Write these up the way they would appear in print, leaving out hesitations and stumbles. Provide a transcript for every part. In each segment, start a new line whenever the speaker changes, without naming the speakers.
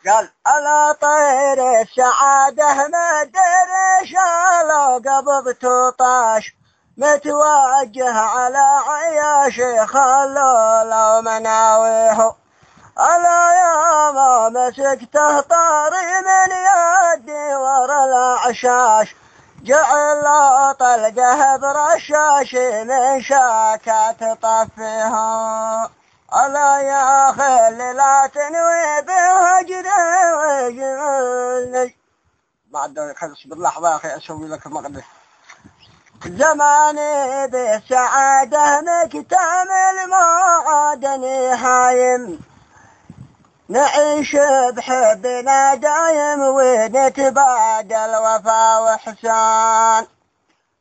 قال على طير السعادة ما دري شالو قبضت طاش متوجه على عياشي خلوا لو مناويه ألا يا ما مسكته طاري من يدي ورا العشاش جعل طلقه برشاش من شاكات طفيها ألا يا خل لا تنوي بهجر وجلني بعد خلص باللحظة يا أخي أسوي لك المقدس زماني بالسعادة مكتمل ما عادني هايم نعيش بحبنا دايم ونتبادل وفا وحسان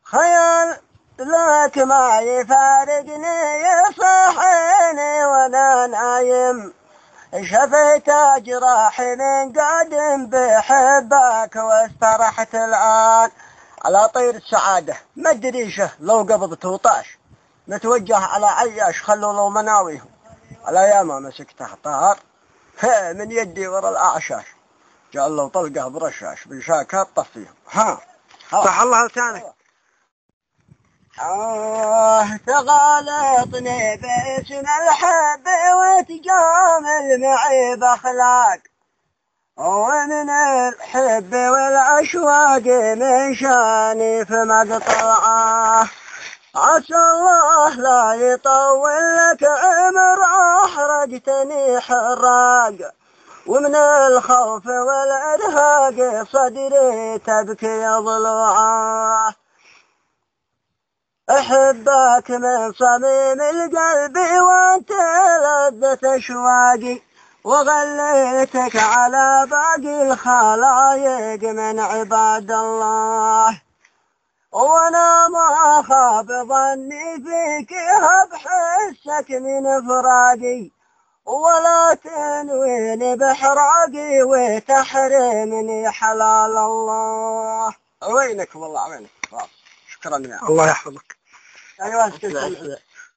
خيال لك ما يفارقني يصحيني وانا نايم شفيت جراحي من قادم بحبك واسترحت الآن على طير السعادة ما ادريشه لو قبضت وطاش متوجه على عياش خلوا لو مناويهم على ياما مسكته طار من يدي ورا الأعشاش جعل له طلقه برشاش بشاكات طفيهم
صح الله لسانك.
تغالطني باسم الحب وتجامل معي بأخلاق ومن الحب والأشواق من شاني في مقطعه عسى الله لا يطول لك عمر أحرقتني حراق ومن الخوف والإرهاق صدري تبكي ضلوعه أحبك من صميم القلب وانت لذة أشواقي وغليتك على باقي الخلايق من عباد الله وانا ما خاب ظني فيك بحسك من فراقي ولا تنويني بحراقي وتحرمني حلال الله. وينك والله وينك. شكرا يا
الله يحفظك.
ايوه